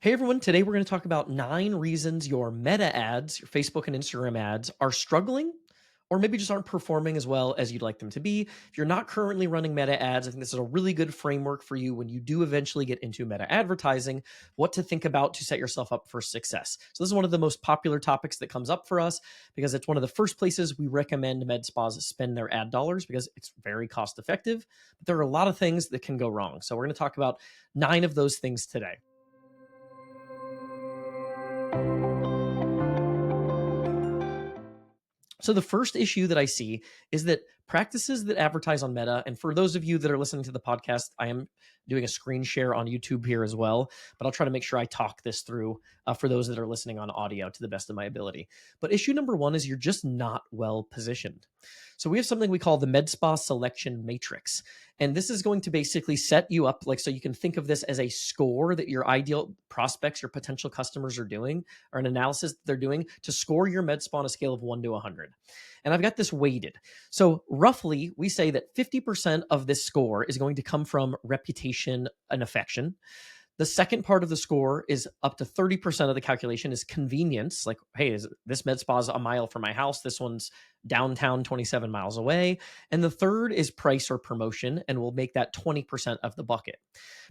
Hey everyone, today we're going to talk about 9 reasons your meta ads, your Facebook and Instagram ads, are struggling or maybe just aren't performing as well as you'd like them to be. If you're not currently running meta ads, I think this is a really good framework for you when you do eventually get into meta advertising, what to think about to set yourself up for success. So, this is one of the most popular topics that comes up for us because it's one of the first places we recommend med spas spend their ad dollars because it's very cost effective. But there are a lot of things that can go wrong. So, we're going to talk about 9 of those things today. So the first issue that I see is that practices that advertise on Meta, and for those of you that are listening to the podcast, I am doing a screen share on YouTube here as well, but I'll try to make sure I talk this through for those that are listening on audio to the best of my ability. But issue number one is you're just not well positioned. So we have something we call the MedSpa selection matrix. And this is going to basically set you up so you can think of this as a score that your ideal prospects, your potential customers are doing, or an analysis that they're doing to score your med spa on a scale of 1 to 100. And I've got this weighted. So roughly, we say that 50% of this score is going to come from reputation and affection. The second part of the score is up to 30% of the calculation is convenience. Like, hey, this med spa is a mile from my house. This one's downtown 27 miles away. And the third is price or promotion, and we'll make that 20% of the bucket.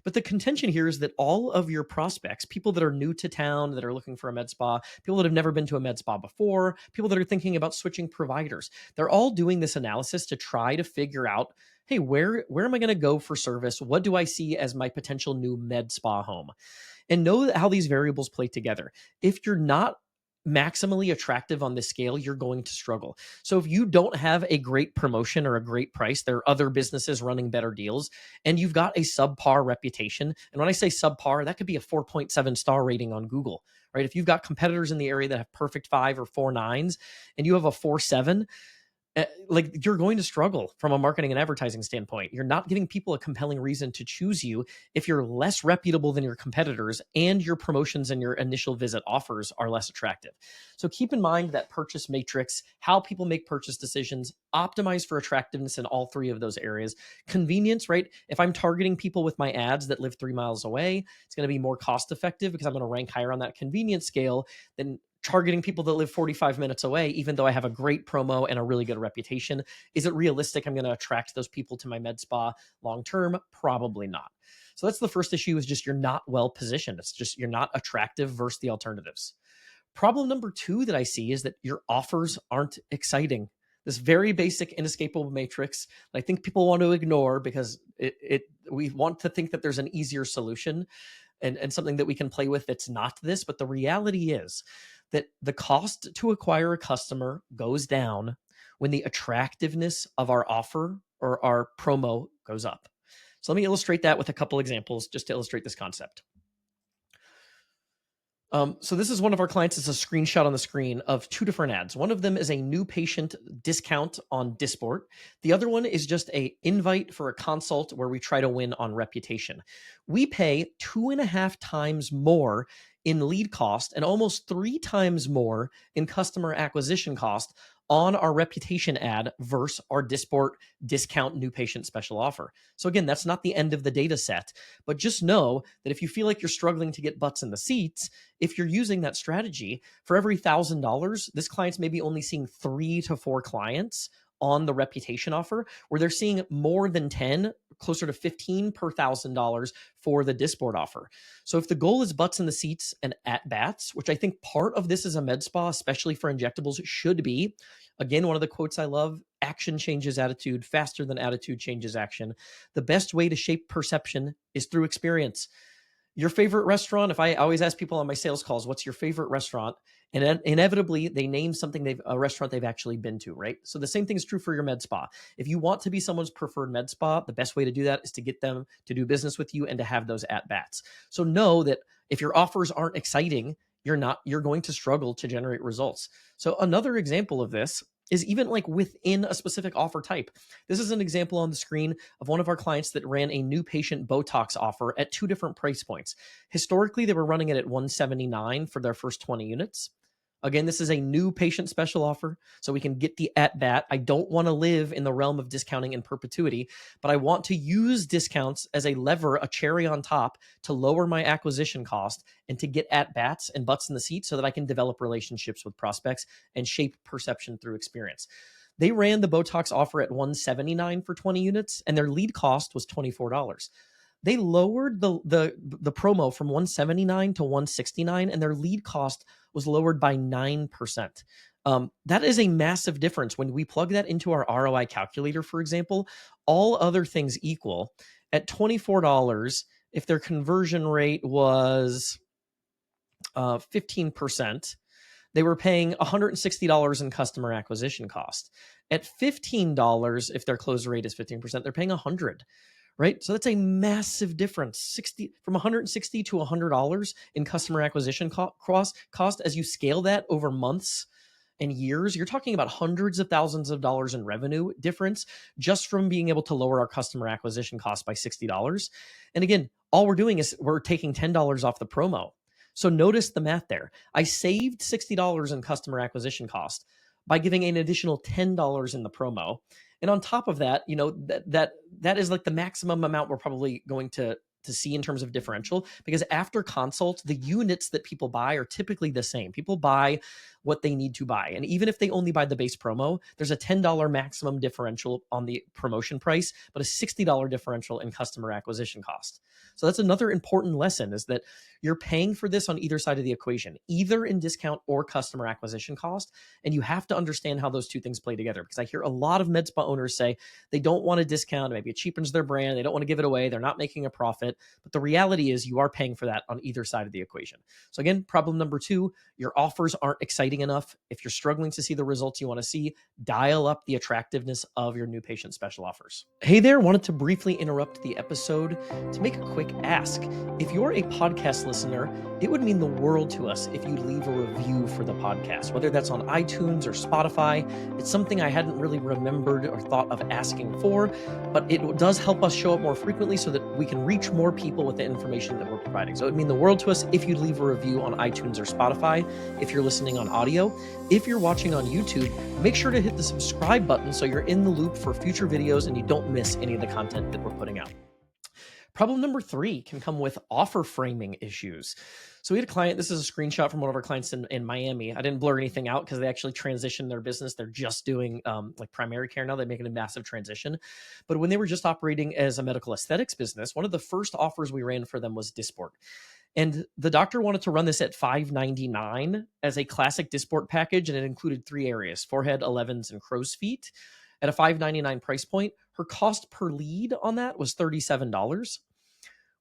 But the contention here is that all of your prospects, people that are new to town, that are looking for a med spa, people that have never been to a med spa before, people that are thinking about switching providers, they're all doing this analysis to try to figure out, hey, where am I going to go for service? What do I see as my potential new med spa home? And know how these variables play together. If you're not maximally attractive on this scale, you're going to struggle. So if you don't have a great promotion or a great price, there are other businesses running better deals, and you've got a subpar reputation. And when I say subpar, that could be a 4.7 star rating on Google, right? If you've got competitors in the area that have perfect 5 or 4.9s and you have a 4.7, like, you're going to struggle from a marketing and advertising standpoint. You're not giving people a compelling reason to choose you if you're less reputable than your competitors and your promotions and your initial visit offers are less attractive. So keep in mind that purchase matrix, how people make purchase decisions, optimize for attractiveness in all 3 of those areas. Convenience, right? If I'm targeting people with my ads that live 3 miles away, it's going to be more cost effective because I'm going to rank higher on that convenience scale than targeting people that live 45 minutes away, even though I have a great promo and a really good reputation. Is it realistic I'm going to attract those people to my med spa long term? Probably not. So that's the first issue, is just you're not well positioned. It's just you're not attractive versus the alternatives. Problem number 2 that I see is that your offers aren't exciting. This very basic inescapable matrix that I think people want to ignore because we want to think that there's an easier solution and something that we can play with that's not this. But the reality is that the cost to acquire a customer goes down when the attractiveness of our offer or our promo goes up. So let me illustrate that with a couple examples just to illustrate this concept. So this is one of our clients. It's a screenshot on the screen of 2 different ads. One of them is a new patient discount on Disport. The other one is just a invite for a consult where we try to win on reputation. We pay 2.5 times more in lead cost and almost 3 times more in customer acquisition cost on our reputation ad versus our Disport discount new patient special offer. So again, that's not the end of the data set, but just know that if you feel like you're struggling to get butts in the seats, if you're using that strategy, for every $1,000, this client's maybe only seeing 3 to 4 clients on the reputation offer, where they're seeing more than 10, closer to 15 per $1,000 for the Disport offer. So if the goal is butts in the seats and at bats, which I think part of this is a med spa, especially for injectables, should be, again, one of the quotes I love: action changes attitude faster than attitude changes action. The best way to shape perception is through experience. Your favorite restaurant, if I always ask people on my sales calls, what's your favorite restaurant? And inevitably they name something, a restaurant they've actually been to, right? So the same thing is true for your med spa. If you want to be someone's preferred med spa, the best way to do that is to get them to do business with you and to have those at bats. So know that if your offers aren't exciting, you're going to struggle to generate results. So another example of this is even like within a specific offer type. This is an example on the screen of one of our clients that ran a new patient Botox offer at 2 different price points. Historically, they were running it at $179 for their first 20 units. Again, this is a new patient special offer, so we can get the at bat. I don't want to live in the realm of discounting in perpetuity, but I want to use discounts as a lever, a cherry on top to lower my acquisition cost and to get at bats and butts in the seat so that I can develop relationships with prospects and shape perception through experience. They ran the Botox offer at $179 for 20 units, and their lead cost was $24. They lowered the promo from 179 to 169, and their lead cost was lowered by 9%. That is a massive difference. When we plug that into our ROI calculator, for example, all other things equal, at $24, if their conversion rate was 15%, they were paying $160 in customer acquisition cost. At $15, if their close rate is 15%, they're paying $100. Right? So that's a massive difference. 60 from $160 to $100 in customer acquisition cost. As you scale that over months and years, you're talking about hundreds of thousands of dollars in revenue difference just from being able to lower our customer acquisition cost by $60. And again, all we're doing is we're taking $10 off the promo. So notice the math there. I saved $60 in customer acquisition cost by giving an additional $10 in the promo. And on top of that, that is like the maximum amount we're probably going to see in terms of differential, because after consult, the units that people buy are typically the same. People buy what they need to buy. And even if they only buy the base promo, there's a $10 maximum differential on the promotion price, but a $60 differential in customer acquisition cost. So that's another important lesson, is that you're paying for this on either side of the equation, either in discount or customer acquisition cost. And you have to understand how those two things play together, because I hear a lot of med spa owners say they don't want a discount. Maybe it cheapens their brand. They don't want to give it away. They're not making a profit. But the reality is you are paying for that on either side of the equation. So again, problem number 2, your offers aren't exciting enough. If you're struggling to see the results you want to see, dial up the attractiveness of your new patient special offers. Hey there, wanted to briefly interrupt the episode to make a quick ask. If you're a podcast listener, it would mean the world to us if you leave a review for the podcast, whether that's on iTunes or Spotify. It's something I hadn't really remembered or thought of asking for, but it does help us show up more frequently so that we can reach more people with the information that we're providing. So it would mean the world to us if you'd leave a review on iTunes or Spotify, if you're listening on audio. If you're watching on YouTube, make sure to hit the subscribe button so you're in the loop for future videos and you don't miss any of the content that we're putting out. Problem number 3 can come with offer framing issues. So we had a client, this is a screenshot from one of our clients in Miami. I didn't blur anything out because they actually transitioned their business. They're just doing like primary care now. They're making a massive transition. But when they were just operating as a medical aesthetics business, one of the first offers we ran for them was Dysport. And the doctor wanted to run this at $599 as a classic Dysport package, and it included 3 areas: forehead, 11s, and crow's feet. At a $599 price point, her cost per lead on that was $37.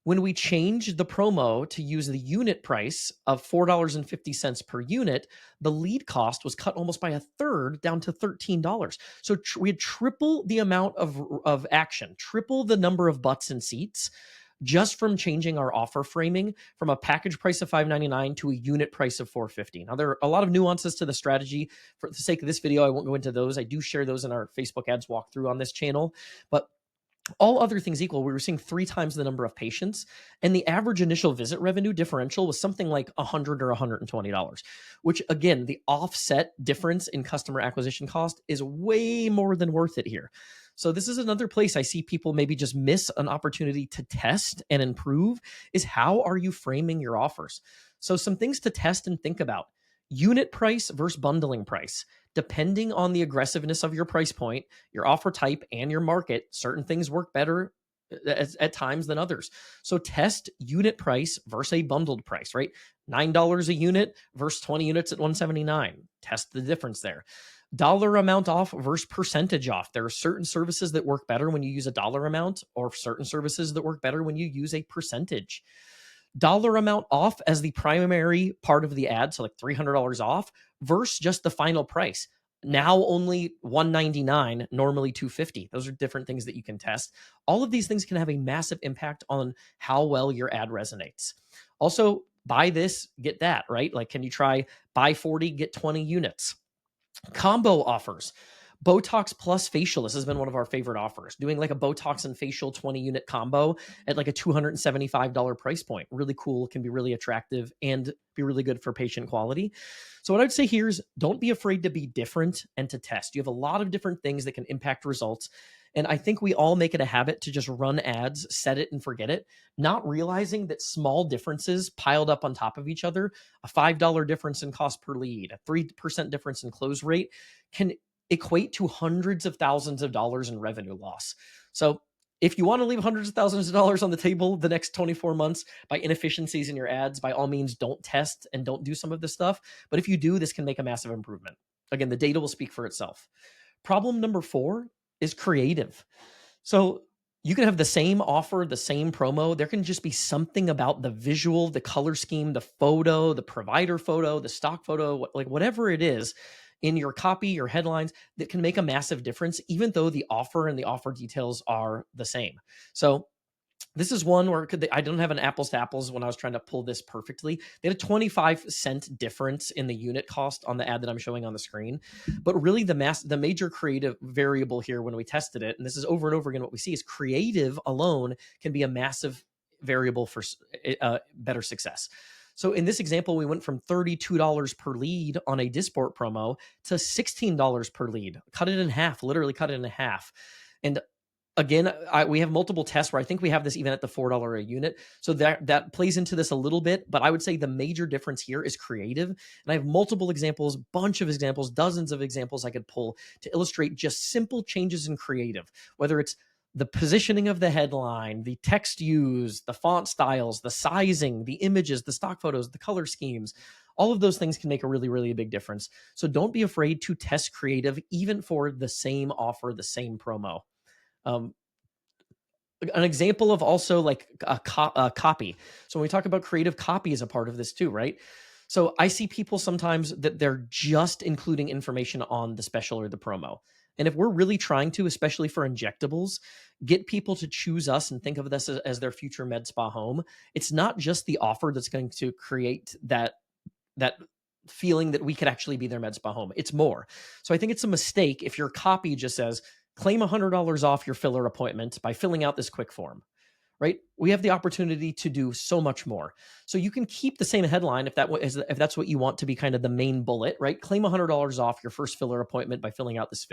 When we changed the promo to use the unit price of $4.50 per unit, the lead cost was cut almost by a third, down to $13. So we had triple the amount of action, triple the number of butts and seats, just from changing our offer framing from a package price of $599 to a unit price of $450. Now, there are a lot of nuances to the strategy. For the sake of this video, I won't go into those. I do share those in our Facebook ads walkthrough on this channel. But all other things equal, we were seeing 3 times the number of patients, and the average initial visit revenue differential was something like $100 or $120, which, again, the offset difference in customer acquisition cost is way more than worth it here. So this is another place I see people maybe just miss an opportunity to test and improve, is how are you framing your offers? So some things to test and think about: unit price versus bundling price. Depending on the aggressiveness of your price point, your offer type, and your market, certain things work better at times than others. So test unit price versus a bundled price, right? $9 a unit versus 20 units at $179. Test the difference there. Dollar amount off versus percentage off. There are certain services that work better when you use a dollar amount, or certain services that work better when you use a percentage. Dollar amount off as the primary part of the ad, so like $300 off, versus just the final price. Now only $199, normally $250. Those are different things that you can test. All of these things can have a massive impact on how well your ad resonates. Also, buy this, get that, right? Like, can you try buy 40, get 20 units? Combo offers. Botox plus facial. This has been one of our favorite offers. Doing like a Botox and facial 20 unit combo at like a $275 price point. Really cool, can be really attractive and be really good for patient quality. So what I'd say here is don't be afraid to be different and to test. You have a lot of different things that can impact results. And I think we all make it a habit to just run ads, set it and forget it, not realizing that small differences piled up on top of each other, a $5 difference in cost per lead, a 3% difference in close rate, can equate to hundreds of thousands of dollars in revenue loss. So if you want to leave hundreds of thousands of dollars on the table the next 24 months by inefficiencies in your ads, by all means, don't test and don't do some of this stuff. But if you do, this can make a massive improvement. Again, the data will speak for itself. Problem number 4 is creative. So you can have the same offer, the same promo. There can just be something about the visual, the color scheme, the photo, the provider photo, the stock photo, like whatever it is in your copy, your headlines, that can make a massive difference, even though the offer and the offer details are the same. So this is one where I don't have an apples to apples when I was trying to pull this perfectly. They had a 25-cent difference in the unit cost on the ad that I'm showing on the screen. But really the major creative variable here when we tested it, and this is over and over again what we see, is creative alone can be a massive variable for better success. So in this example, we went from $32 per lead on a Disport promo to $16 per lead. Cut it in half, literally cut it in half. And again, we have multiple tests where I think we have this even at the $4 a unit. So that plays into this a little bit, but I would say the major difference here is creative. And I have multiple examples, bunch of examples, dozens of examples I could pull to illustrate just simple changes in creative, whether it's the positioning of the headline, the text used, the font styles, the sizing, the images, the stock photos, the color schemes. All of those things can make a really, really big difference. So don't be afraid to test creative, even for the same offer, the same promo. An example of also like a copy. So when we talk about creative, copy is a part of this too, right? So I see people sometimes that they're just including information on the special or the promo. And if we're really trying to, especially for injectables, get people to choose us and think of this as their future med spa home, it's not just the offer that's going to create that feeling that we could actually be their med spa home. It's more. So I think it's a mistake if your copy just says, claim $100 off your filler appointment by filling out this quick form, right? We have the opportunity to do so much more. So you can keep the same headline if that's what you want to be kind of the main bullet, right? Claim $100 off your first filler appointment by filling out this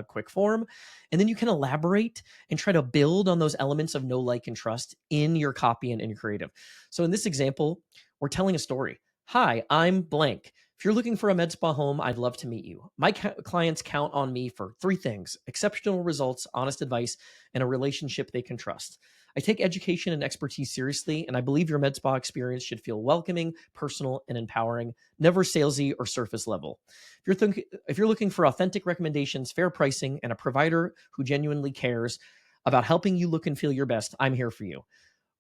quick form. And then you can elaborate and try to build on those elements of know, like, and trust in your copy and in your creative. So in this example, we're telling a story. Hi, I'm blank. If you're looking for a med spa home, I'd love to meet you. My clients count on me for 3 things: exceptional results, honest advice, and a relationship they can trust. I take education and expertise seriously, and I believe your med spa experience should feel welcoming, personal, and empowering, never salesy or surface level. If you're looking for authentic recommendations, fair pricing, and a provider who genuinely cares about helping you look and feel your best, I'm here for you.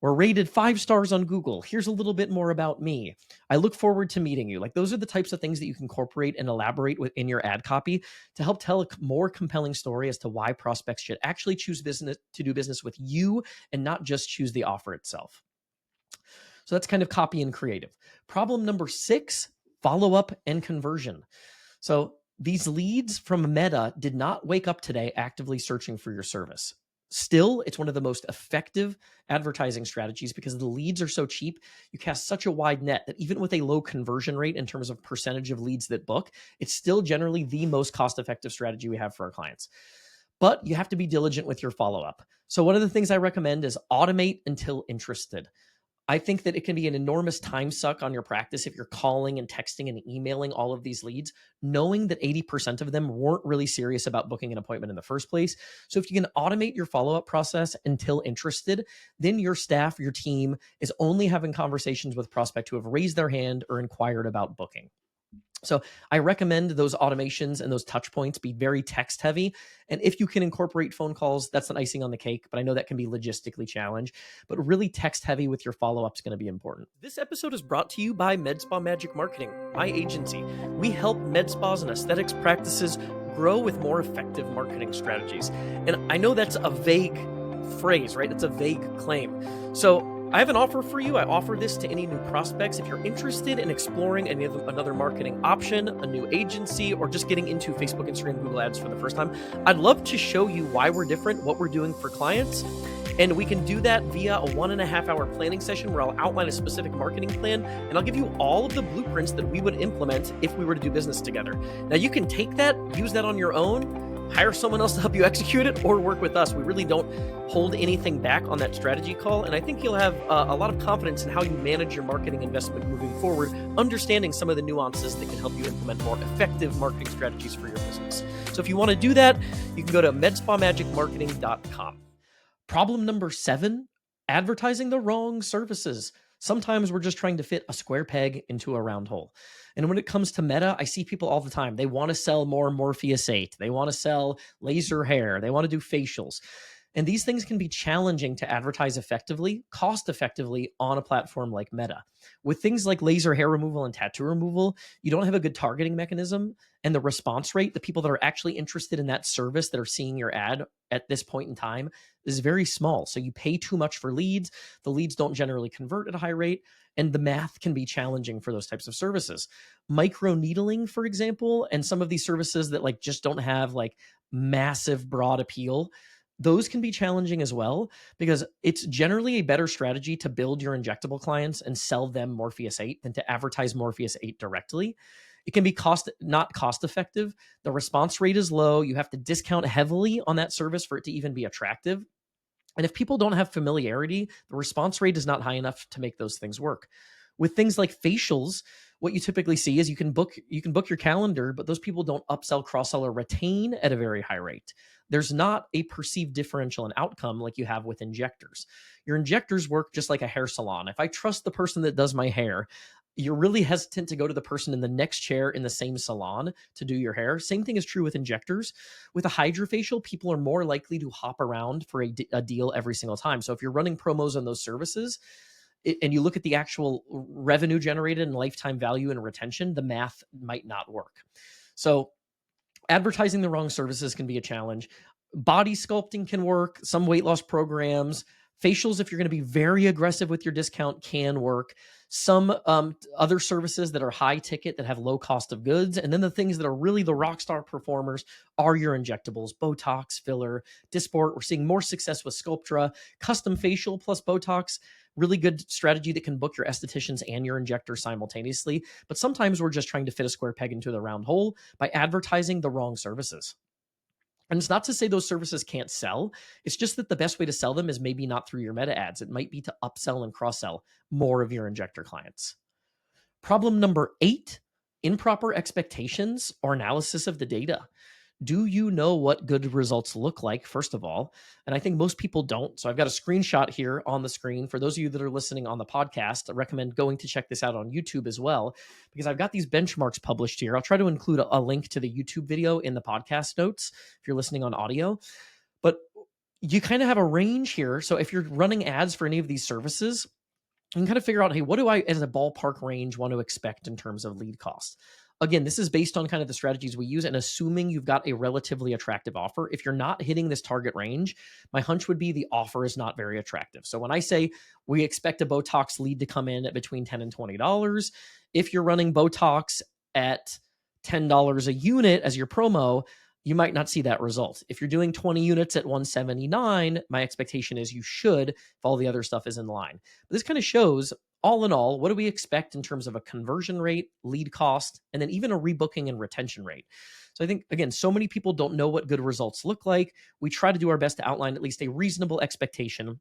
We're rated 5 stars on Google. Here's a little bit more about me. I look forward to meeting you. Like, those are the types of things that you can incorporate and elaborate within your ad copy to help tell a more compelling story as to why prospects should actually choose to do business with you and not just choose the offer itself. So that's kind of copy and creative. Problem number 6, follow-up and conversion. So these leads from Meta did not wake up today actively searching for your service. Still, it's one of the most effective advertising strategies because the leads are so cheap. You cast such a wide net that even with a low conversion rate in terms of percentage of leads that book, it's still generally the most cost-effective strategy we have for our clients. But you have to be diligent with your follow-up. So one of the things I recommend is automate until interested. I think that it can be an enormous time suck on your practice if you're calling and texting and emailing all of these leads, knowing that 80% of them weren't really serious about booking an appointment in the first place. So if you can automate your follow-up process until interested, then your staff, your team is only having conversations with prospects who have raised their hand or inquired about booking. So I recommend those automations and those touch points be very text heavy. And if you can incorporate phone calls, that's an icing on the cake, but I know that can be logistically challenged, but really text heavy with your follow-up is going to be important. This episode is brought to you by Med Spa Magic Marketing, my agency. We help med spas and aesthetics practices grow with more effective marketing strategies. And I know that's a vague phrase, right? It's a vague claim. So I have an offer for you. I offer this to any new prospects. If you're interested in exploring another marketing option, a new agency, or just getting into Facebook, Instagram, Google Ads for the first time, I'd love to show you why we're different, what we're doing for clients. And we can do that via a 1.5 hour planning session where I'll outline a specific marketing plan and I'll give you all of the blueprints that we would implement if we were to do business together. Now you can take that, use that on your own, hire someone else to help you execute it, or work with us. We really don't hold anything back on that strategy call. And I think you'll have a lot of confidence in how you manage your marketing investment moving forward, understanding some of the nuances that can help you implement more effective marketing strategies for your business. So if you want to do that, you can go to medspamagicmarketing.com. Problem number 7, advertising the wrong services. Sometimes we're just trying to fit a square peg into a round hole. And when it comes to Meta, I see people all the time. They want to sell more Morpheus 8. They want to sell laser hair. They want to do facials. And these things can be challenging to advertise effectively, cost effectively on a platform like Meta. With things like laser hair removal and tattoo removal, you don't have a good targeting mechanism, and the response rate, the people that are actually interested in that service that are seeing your ad at this point in time, is very small. So you pay too much for leads. The leads don't generally convert at a high rate, and the math can be challenging for those types of services. Micro needling, for example, and some of these services that like just don't have like massive broad appeal, those can be challenging as well, because it's generally a better strategy to build your injectable clients and sell them Morpheus 8 than to advertise Morpheus 8 directly. It can be not cost effective. The response rate is low. You have to discount heavily on that service for it to even be attractive. And if people don't have familiarity, the response rate is not high enough to make those things work. With things like facials, what you typically see is you can book your calendar, but those people don't upsell, cross-sell, or retain at a very high rate. There's not a perceived differential in outcome like you have with injectors. Your injectors work just like a hair salon. If I trust the person that does my hair, you're really hesitant to go to the person in the next chair in the same salon to do your hair. Same thing is true with injectors. With a hydrofacial, people are more likely to hop around for a deal every single time. So if you're running promos on those services, and you look at the actual revenue generated and lifetime value and retention, the math might not work. So advertising the wrong services can be a challenge. Body sculpting can work. Some weight loss programs, facials, if you're going to be very aggressive with your discount, can work. Some other services that are high ticket that have low cost of goods. And then the things that are really the rock star performers are your injectables, Botox, filler, Dysport. We're seeing more success with Sculptra, custom facial plus Botox. Really good strategy that can book your estheticians and your injector simultaneously. But sometimes we're just trying to fit a square peg into the round hole by advertising the wrong services. And it's not to say those services can't sell. It's just that the best way to sell them is maybe not through your Meta ads. It might be to upsell and cross-sell more of your injector clients. Problem number 8, improper expectations or analysis of the data. Do you know what good results look like, first of all? And I think most people don't. So I've got a screenshot here on the screen. For those of you that are listening on the podcast, I recommend going to check this out on YouTube as well, because I've got these benchmarks published here. I'll try to include a link to the YouTube video in the podcast notes if you're listening on audio. But you kind of have a range here. So if you're running ads for any of these services, you can kind of figure out, hey, what do I, as a ballpark range, want to expect in terms of lead cost? Again, this is based on kind of the strategies we use and assuming you've got a relatively attractive offer. If you're not hitting this target range, my hunch would be the offer is not very attractive. So when I say we expect a Botox lead to come in at between $10 and $20, if you're running Botox at $10 a unit as your promo, you might not see that result. If you're doing 20 units at $179, my expectation is you should, if all the other stuff is in line. But this kind of shows, all in all, what do we expect in terms of a conversion rate, lead cost, and then even a rebooking and retention rate. So I think, again, so many people don't know what good results look like. We try to do our best to outline at least a reasonable expectation.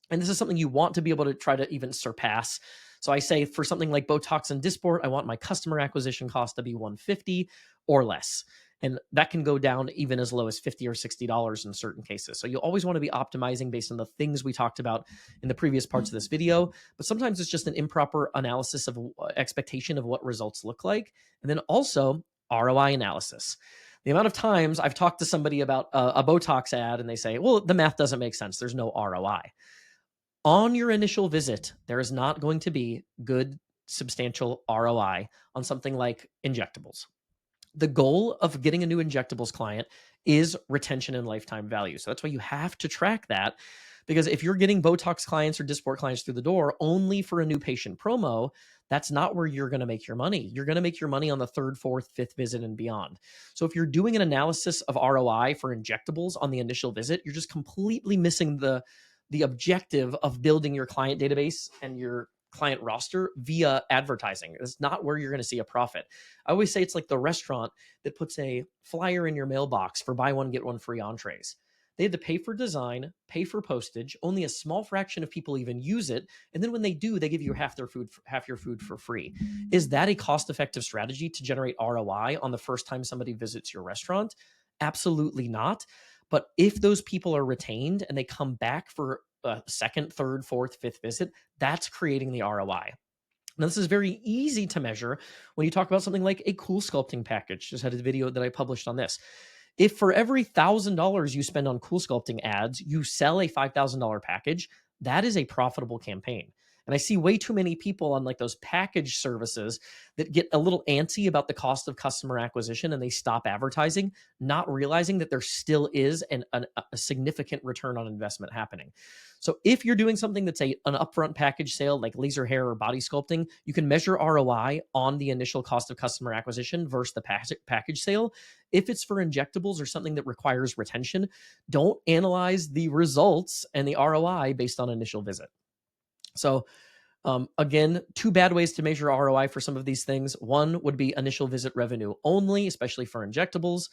And this is something you want to be able to try to even surpass. So I say for something like Botox and Dysport, I want my customer acquisition cost to be $150 or less. And that can go down even as low as $50 or $60 in certain cases. So you'll always want to be optimizing based on the things we talked about in the previous parts of this video. But sometimes it's just an improper analysis of expectation of what results look like. And then also ROI analysis. The amount of times I've talked to somebody about a Botox ad and they say, well, the math doesn't make sense. There's no ROI. On your initial visit, there is not going to be good, substantial ROI on something like injectables. The goal of getting a new injectables client is retention and lifetime value. So that's why you have to track that, Because if you're getting Botox clients or Dysport clients through the door only for a new patient promo, that's not where you're going to make your money. You're going to make your money on the third, fourth, fifth visit and beyond. So if you're doing an analysis of ROI for injectables on the initial visit, you're just completely missing the objective of building your client database and your client roster via advertising. It's not where you're going to see a profit. I always say it's like the restaurant that puts a flyer in your mailbox for buy one, get one free entrees. They had to pay for design, pay for postage. Only a small fraction of people even use it. And then when they do, they give you half your food for free. Is that a cost-effective strategy to generate ROI on the first time somebody visits your restaurant? Absolutely not. But if those people are retained and they come back for a second, third, fourth, fifth visit, that's creating the ROI. Now, this is very easy to measure when you talk about something like a cool sculpting package. Just had a video that I published on this. If for every $1,000 you spend on cool sculpting ads, you sell a $5,000 package, that is a profitable campaign. And I see way too many people on like those package services that get a little antsy about the cost of customer acquisition and they stop advertising, not realizing that there still is a significant return on investment happening. So if you're doing something that's an upfront package sale like laser hair or body sculpting, you can measure ROI on the initial cost of customer acquisition versus the package sale. If it's for injectables or something that requires retention, don't analyze the results and the ROI based on initial visit. So again, two bad ways to measure ROI for some of these things. One would be initial visit revenue only, especially for injectables.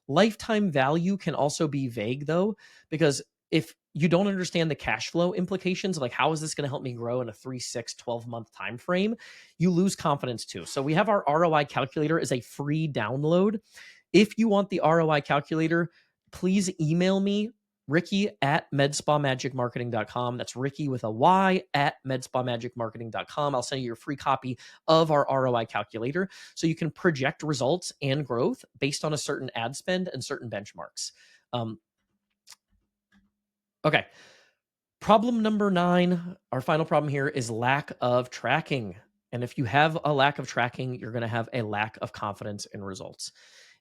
Lifetime value can also be vague though, because if you don't understand the cash flow implications, like how is this going to help me grow in a 3, 6, 12-month time frame, you lose confidence too. So we have our ROI calculator as a free download. If you want the ROI calculator, please email me, Ricky@medspamagicmarketing.com. That's Ricky with a Y at medspamagicmarketing.com. I'll send you your free copy of our ROI calculator so you can project results and growth based on a certain ad spend and certain benchmarks. Okay. Problem number 9, our final problem here is lack of tracking. And if you have a lack of tracking, you're going to have a lack of confidence in results.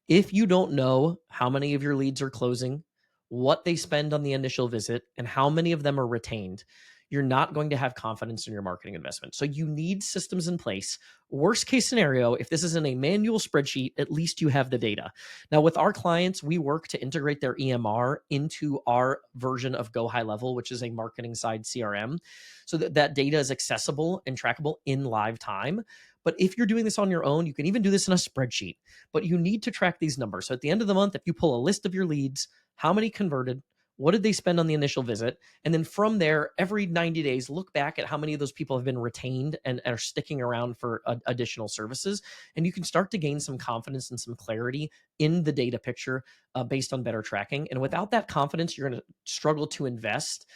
If you don't know how many of your leads are closing, what they spend on the initial visit, and how many of them are retained, you're not going to have confidence in your marketing investment. So you need systems in place. Worst case scenario, if this isn't a manual spreadsheet, at least you have the data. Now, with our clients, we work to integrate their EMR into our version of Go High Level, which is a marketing side CRM, so that that data is accessible and trackable in live time. But if you're doing this on your own, you can even do this in a spreadsheet, but you need to track these numbers. So at the end of the month, if you pull a list of your leads, how many converted, what did they spend on the initial visit? And then from there, every 90 days, look back at how many of those people have been retained and are sticking around for additional services. And you can start to gain some confidence and some clarity in the data picture based on better tracking. And without that confidence, you're going to struggle to invest.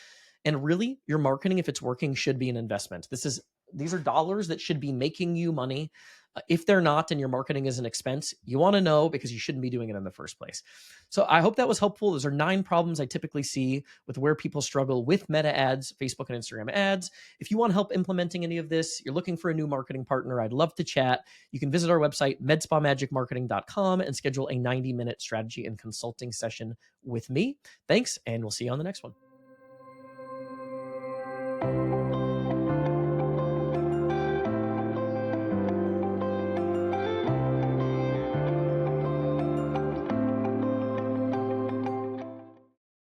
And really, your marketing, if it's working, should be an investment. These are dollars that should be making you money. If they're not and your marketing is an expense, you want to know because you shouldn't be doing it in the first place. So I hope that was helpful. Those are 9 problems I typically see with where people struggle with meta ads, Facebook and Instagram ads. If you want help implementing any of this, you're looking for a new marketing partner, I'd love to chat. You can visit our website, medspamagicmarketing.com, and schedule a 90-minute strategy and consulting session with me. Thanks, and we'll see you on the next one.